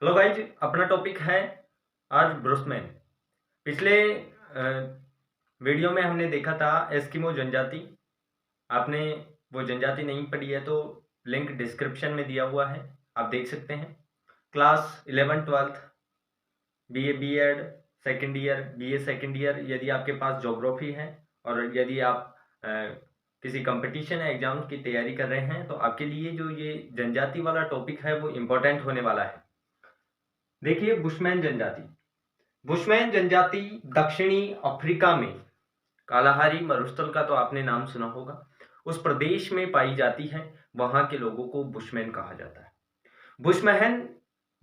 Hello guys, अपना topic है आज ब्रुशमैन। पिछले वीडियो में हमने देखा था एस्किमो जनजाति। आपने वो जनजाति नहीं पढ़ी है तो लिंक डिस्क्रिप्शन में दिया हुआ है, आप देख सकते हैं। Class 11 12 BA BEd second year, BA second year, यदि आपके पास ज्योग्राफी है और यदि आप किसी कंपटीशन या एग्जाम की तैयारी कर रहे हैं तो आपके लिए जो ये जनजाति वाला टॉपिक है वो इम्पोर्टेंट होने वाला है। देखिए, बुशमैन जनजाति। बुशमैन जनजाति दक्षिणी अफ्रीका में कालाहारी मरुस्थल का तो आपने नाम सुना होगा, उस प्रदेश में पाई जाती है। वहां के लोगों को बुशमैन कहा जाता है। बुशमैन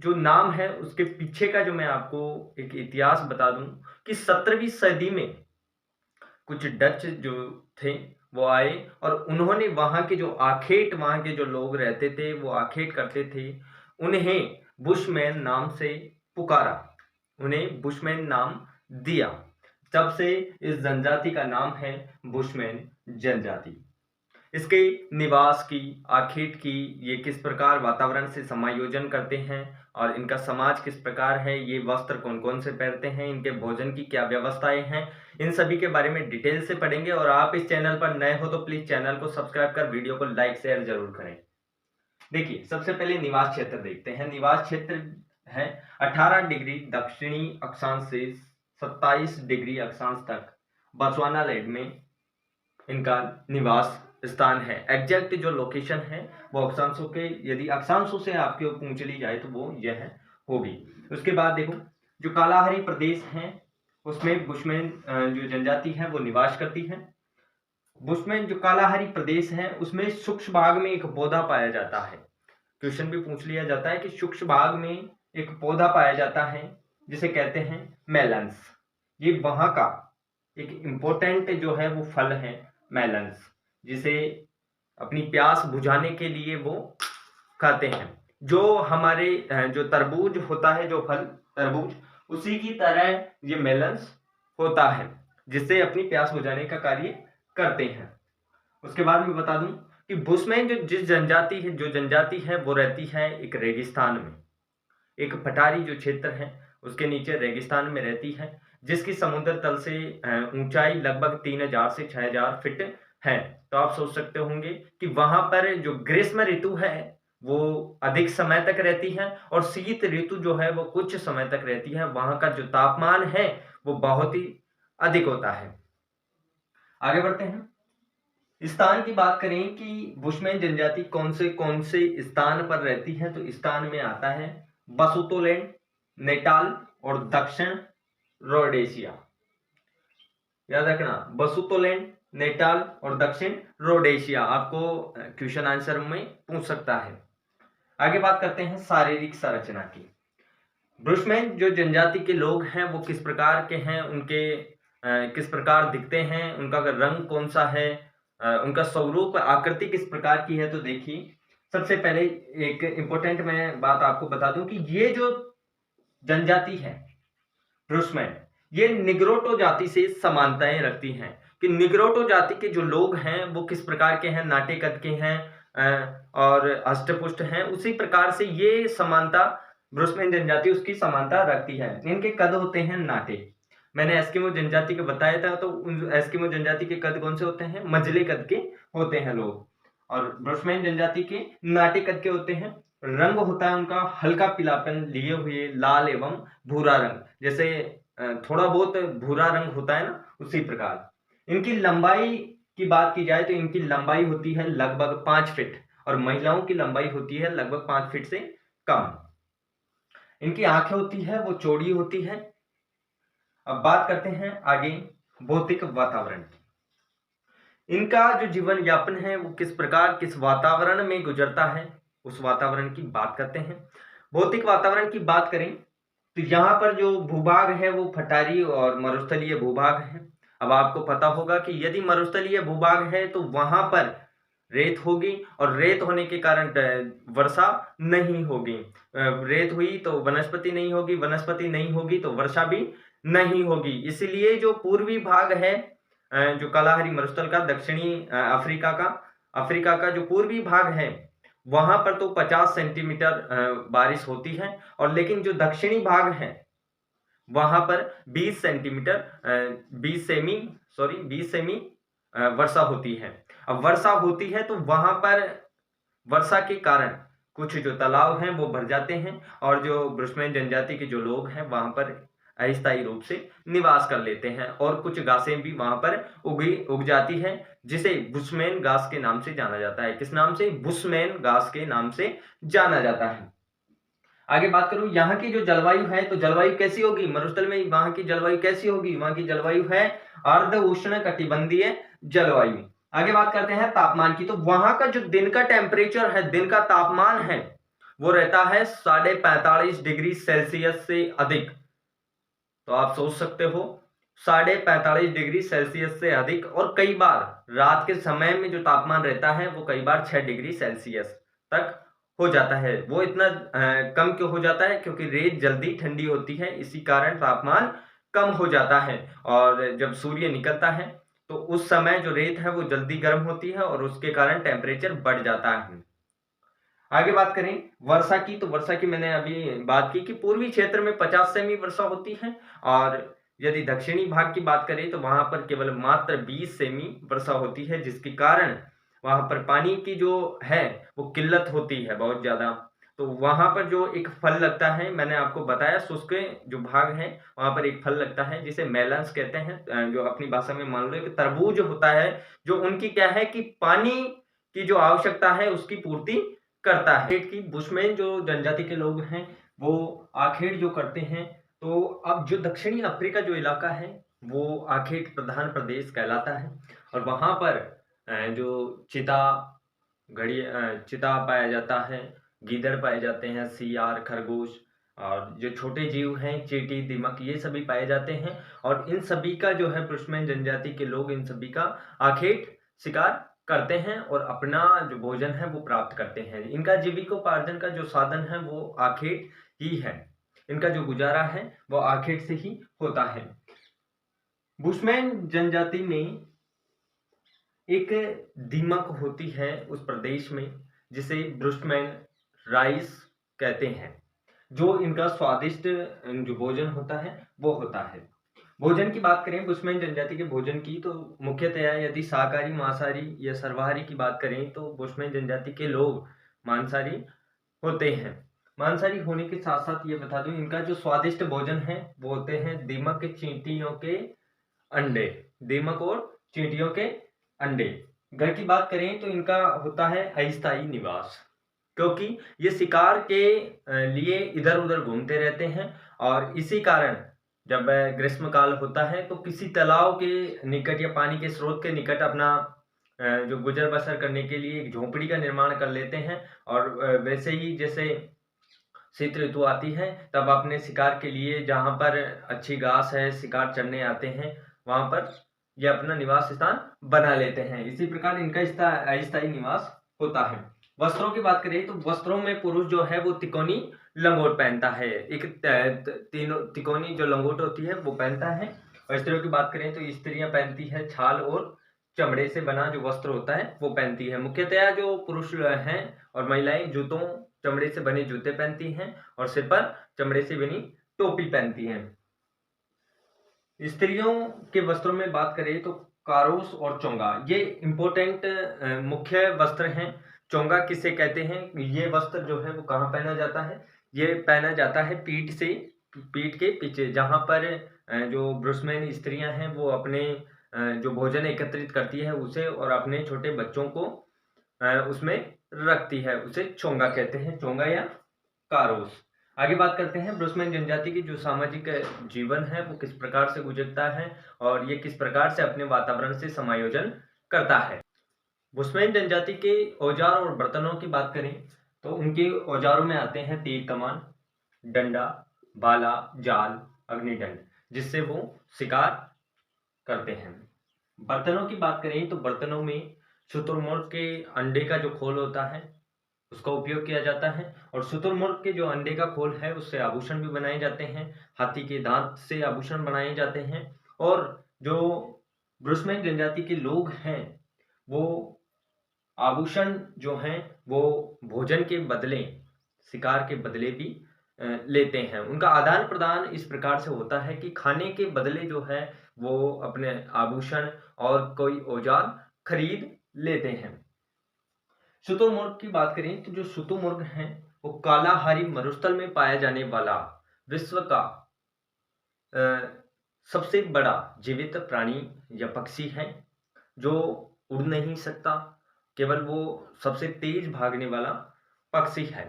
जो नाम है उसके पीछे का जो मैं आपको एक इतिहास बता दूं कि 17वीं सदी में कुछ डच जो थे वो आए और उन्होंने वहां के जो आखेट, वहां के जो लोग रहते थे वो आखेट करते थे, उन्हें बुशमैन नाम से पुकारा, उन्हें बुशमैन नाम दिया। तब से इस जनजाति का नाम है बुशमैन जनजाति। इसके निवास की, आखेट की, ये किस प्रकार वातावरण से समायोजन करते हैं और इनका समाज किस प्रकार है, ये वस्त्र कौन कौन से पहनते हैं, इनके भोजन की क्या व्यवस्थाएं हैं, इन सभी के बारे में डिटेल से पढ़ेंगे। और आप इस चैनल पर नए हो तो प्लीज चैनल को सब्सक्राइब कर वीडियो को लाइक शेयर जरूर करें। देखिए, सबसे पहले निवास क्षेत्र देखते हैं। निवास क्षेत्र है 18 डिग्री दक्षिणी अक्षांश से 27 डिग्री अक्षांश तक बॉत्सवानालैंड में इनका निवास स्थान है। एग्जैक्ट जो लोकेशन है वो अक्षांशों के, यदि अक्षांशों से आपके पूछ ली जाए तो वो यह होगी। उसके बाद देखो, जो कालाहारी प्रदेश है उसमें बुशमैन जो जनजाति है वो निवास करती है। बुशमैन जो कालाहारी प्रदेश है उसमें सूक्ष्म भाग में एक पौधा पाया जाता है। क्वेश्चन भी पूछ लिया जाता है कि सूक्ष्म भाग में एक पौधा पाया जाता है जिसे कहते हैं मेलन्स। ये वहां का एक इम्पोर्टेंट जो है वो फल है मेलन्स, जिसे अपनी प्यास बुझाने के लिए वो खाते हैं। जो हमारे जो तरबूज होता है, जो फल तरबूज, उसी की तरह ये मेलन्स होता है जिससे अपनी प्यास बुझाने का कार्य करते हैं। उसके बाद मैं बता दूं कि बुशमैन जो जनजाति है वो रहती है एक रेगिस्तान में, एक पठारी जो क्षेत्र है उसके नीचे रेगिस्तान में रहती है, जिसकी समुद्र तल से ऊंचाई लगभग 3000 से 6000 फीट है। तो आप सोच सकते होंगे कि वहां पर जो ग्रीष्म ऋतु है वो अधिक समय तक रहती है और शीत ऋतु जो है वो कुछ समय तक रहती है। वहां का जो तापमान है वो बहुत ही अधिक होता है। आगे बढ़ते हैं। स्थान की बात करें कि बुशमैन जनजाति कौन से स्थान पर रहती है, तो स्थान में आता है बसुतोलैंड, नेटाल और दक्षिण रोडेशिया। याद रखना, बसुतोलैंड, नेटाल और दक्षिण रोडेशिया आपको क्वेश्चन आंसर में पूछ सकता है। आगे बात करते हैं शारीरिक संरचना की। बुशमैन जो जनजाति के लोग हैं वो किस प्रकार के हैं, उनके किस प्रकार दिखते हैं, उनका रंग कौन सा है, उनका स्वरूप आकृति किस प्रकार की है। तो देखिए, सबसे पहले एक इंपॉर्टेंट मैं बात आपको बता दूं कि ये जो जनजाति है बुशमैन, ये निग्रोटो जाति से समानताएं रखती हैं। कि निग्रोटो जाति के जो लोग हैं वो किस प्रकार के हैं, नाटे कद के हैं और अष्टपुष्ट हैं, उसी प्रकार से ये समानता बुशमैन जनजाति उसकी समानता रखती है। इनके कद होते हैं नाटे। मैंने एस्किमो जनजाति को बताया था, तो उन एस्किमो जनजाति के कद कौन से होते हैं, मझले कद के होते हैं लोग, और बुशमैन जनजाति के नाटे कद के होते हैं। रंग होता है उनका हल्का पीलापन लिए हुए लाल एवं भूरा रंग, जैसे थोड़ा बहुत भूरा रंग होता है ना, उसी प्रकार। इनकी लंबाई की बात की जाए तो इनकी लंबाई होती है लगभग 5 फीट और महिलाओं की लंबाई होती है लगभग 5 फीट से कम। इनकी आंखें होती है वो चौड़ी होती है। अब बात करते हैं आगे भौतिक वातावरण की। इनका जो जीवन यापन है वो किस प्रकार, किस वातावरण में गुजरता है, उस वातावरण की बात करते हैं। भौतिक वातावरण की बात करें तो यहाँ पर जो भूभाग है वो पठारी और मरुस्थलीय भूभाग है। अब आपको पता होगा कि यदि मरुस्थलीय भूभाग है तो वहां पर रेत होगी और रेत होने के कारण वर्षा नहीं होगी। रेत हुई तो वनस्पति नहीं होगी, वनस्पति नहीं होगी तो वर्षा भी नहीं होगी। इसलिए जो पूर्वी भाग है जो कालाहारी मरुस्थल का, दक्षिणी अफ्रीका का जो पूर्वी भाग है वहां पर तो 50 सेंटीमीटर बारिश होती है, और लेकिन जो दक्षिणी भाग है वहां पर 20 सेंटीमीटर 20 सेमी वर्षा होती है। अब वर्षा होती है तो वहां पर वर्षा के कारण कुछ जो तालाब हैं वो भर जाते हैं, और जो ब्रुशमैन जनजाति के जो लोग हैं वहां पर अस्थायी रूप से निवास कर लेते हैं, और कुछ घासें भी वहां पर उग जाती है, जिसे बुशमैन घास के नाम से जाना जाता है। किस नाम से? बुशमैन घास के नाम से जाना जाता है। आगे बात करूं यहाँ की जो जलवायु है, तो जलवायु कैसी होगी मरुस्थल में? वहां की जलवायु कैसी होगी? वहां की जलवायु है अर्ध उष्ण कटिबंधीय जलवायु। आगे बात करते हैं तापमान की, तो वहां का जो दिन का टेम्परेचर है, दिन का तापमान है, वो रहता है 45.5 डिग्री सेल्सियस से अधिक। तो आप सोच सकते हो 45.5 डिग्री सेल्सियस से अधिक, और कई बार रात के समय में जो तापमान रहता है वो कई बार 6 डिग्री सेल्सियस तक हो जाता है। वो इतना कम क्यों हो जाता है? क्योंकि रेत जल्दी ठंडी होती है, इसी कारण तापमान कम हो जाता है। और जब सूर्य निकलता है तो उस समय जो रेत है वो जल्दी गर्म होती है, और उसके कारण टेम्परेचर बढ़ जाता है। आगे बात करें वर्षा की, तो वर्षा की मैंने अभी बात की कि पूर्वी क्षेत्र में 50 सेमी वर्षा होती है, और यदि दक्षिणी भाग की बात करें तो वहां पर केवल मात्र 20 सेमी वर्षा होती है, जिसके कारण वहां पर पानी की जो है वो किल्लत होती है बहुत ज्यादा। तो वहां पर जो एक फल लगता है, मैंने आपको बताया, शुष्क जो भाग है वहां पर एक फल लगता है जिसे मेलन्स कहते हैं, जो अपनी भाषा में मान लो कि तरबूज होता है, जो उनकी क्या है कि पानी की जो आवश्यकता है उसकी पूर्ति करता है। कि बुशमैन जो जनजाति के लोग हैं वो आखेट जो करते हैं, तो अब जो दक्षिणी अफ्रीका जो इलाका है वो आखेट प्रधान प्रदेश कहलाता है, और वहां पर जो चिता चिता पाया जाता है, गीदड़ पाए जाते हैं, सियार, खरगोश, और जो छोटे जीव हैं चींटी, दीमक, ये सभी पाए जाते हैं। और इन सभी का जो है बुशमैन जनजाति के लोग इन सभी का आखेट शिकार करते हैं और अपना जो भोजन है वो प्राप्त करते हैं। इनका जीविकोपार्जन का जो साधन है वो आखेट ही है। इनका जो गुजारा है वो आखेट से ही होता है। बुशमैन जनजाति में एक दीमक होती है उस प्रदेश में, जिसे बुशमैन राइस कहते हैं, जो इनका स्वादिष्ट जो भोजन होता है वो होता है। भोजन की बात करें बुशमैन जनजाति के भोजन की, तो मुख्यतया यदि शाकाहारी, मांसाहारी या सर्वाहारी की बात करें तो बुशमैन जनजाति के लोग मांसाहारी होते हैं। मांसाहारी होने के साथ साथ ये बता दूं, इनका जो स्वादिष्ट भोजन है वो होते हैं दीमक, चींटियों के अंडे। दीमक और चींटियों के अंडे। घर की बात करें तो इनका होता है अस्थायी निवास, क्योंकि ये शिकार के लिए इधर उधर घूमते रहते हैं, और इसी कारण जब ग्रीष्म काल होता है तो किसी तालाब के निकट या पानी के स्रोत के निकट अपना जो गुजर बसर करने के लिए एक झोपड़ी का निर्माण कर लेते हैं। और वैसे ही जैसे शीत ऋतु आती है तब अपने शिकार के लिए जहां पर अच्छी घास है शिकार चरने आते हैं, वहां पर ये अपना निवास स्थान बना लेते हैं। इसी प्रकार इनका अस्थायी निवास होता है। वस्त्रों की बात करें तो वस्त्रों में पुरुष जो है वो तिकोनी लंगोट पहनता है। एक तीनों तिकोनी जो लंगोट होती है वो पहनता है। और स्त्रियों की बात करें तो स्त्रियां पहनती है छाल और चमड़े से बना जो वस्त्र होता है वो पहनती है। मुख्यतया जो पुरुष हैं और महिलाएं जूतों, चमड़े से बने जूते पहनती हैं, और सिर पर चमड़े से बनी टोपी पहनती हैं। स्त्रियों के वस्त्रों में बात करें तो कारोस और चोंगा ये इंपॉर्टेंट मुख्य वस्त्र हैं। चोंगा किसे कहते हैं? ये वस्त्र जो है वो कहाँ पहना जाता है? ये पहना जाता है पीठ के पीछे, जहां पर जो ब्रुशमैन स्त्रियां हैं वो अपने जो भोजन एकत्रित करती है उसे, और अपने छोटे बच्चों को उसमें रखती है, उसे चोंगा कहते हैं, चोंगा या कारोस। आगे बात करते हैं ब्रुशमैन जनजाति की जो सामाजिक जीवन है वो किस प्रकार से गुजरता है, और ये किस प्रकार से अपने वातावरण से समायोजन करता है। बुशमैन जनजाति के औजार और बर्तनों की बात करें तो उनके औजारों में आते हैं तीर कमान, डंडा, भाला, जाल, अग्निदंड, जिससे वो शिकार करते हैं। बर्तनों की बात करें तो बर्तनों में शुतुरमुर्ग के अंडे का जो खोल होता है उसका उपयोग किया जाता है, और शुतुरमुर्ग के जो अंडे का खोल है उससे आभूषण भी बनाए जाते हैं। हाथी के दांत से आभूषण बनाए जाते हैं। और जो ब्रुशमैन जनजाति के लोग हैं वो आभूषण जो हैं वो भोजन के बदले, शिकार के बदले भी लेते हैं। उनका आदान-प्रदान इस प्रकार से होता है कि खाने के बदले जो है वो अपने आभूषण और कोई औज़ार खरीद लेते हैं। शुतुरमुर्ग की बात करें तो जो शुतुरमुर्ग हैं वो कालाहारी मरुस्थल में पाया जाने वाला विश्व का अ, सबसे बड़ा जीवित प्राणी या पक्षी है, जो उड़ नहीं सकता, केवल वो सबसे तेज भागने वाला पक्षी है।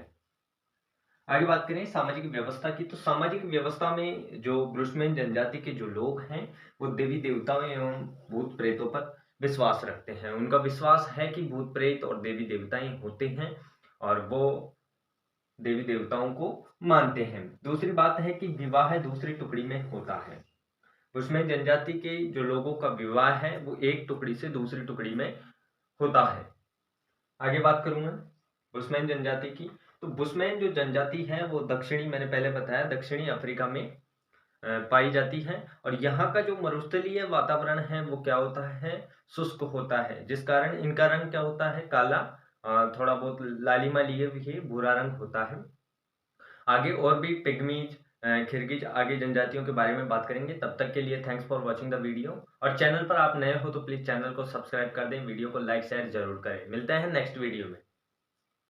आगे बात करें सामाजिक व्यवस्था की, तो सामाजिक व्यवस्था में जो ब्रुशमैन जनजाति के जो लोग हैं, वो देवी-देवताओं एवं भूत-प्रेतों पर विश्वास रखते हैं। उनका विश्वास है कि भूत-प्रेत और देवी-देवताएँ होते हैं और वो देवी-देवताओं को मानते हैं। दूसरी बात है कि विवाह दूसरी टुकड़ी में होता है। ब्रुशमैन जनजाति के जो लोगों का विवाह है, वो एक टुकड़ी से दूसरी टुकड़ी में होता है। आगे बात करूँ मैं बुशमैन जनजाति की, तो बुशमैन जो जनजाति है वो दक्षिणी, मैंने पहले बताया, दक्षिणी अफ्रीका में पाई जाती है और यहाँ का जो मरुस्थलीय वातावरण है वो क्या होता है, शुष्क होता है, जिस कारण इनका रंग क्या होता है, काला, थोड़ा बहुत लालिमा लिए हुए भूरा रंग होता है। आगे और भी पिग्मीज, किर्गिज आगे जनजातियों के बारे में बात करेंगे। तब तक के लिए thanks for watching the video, और चैनल पर आप नए हो तो प्लीज़ चैनल को सब्सक्राइब कर दें, वीडियो को लाइक शेयर जरूर करें। मिलते हैं नेक्स्ट वीडियो में।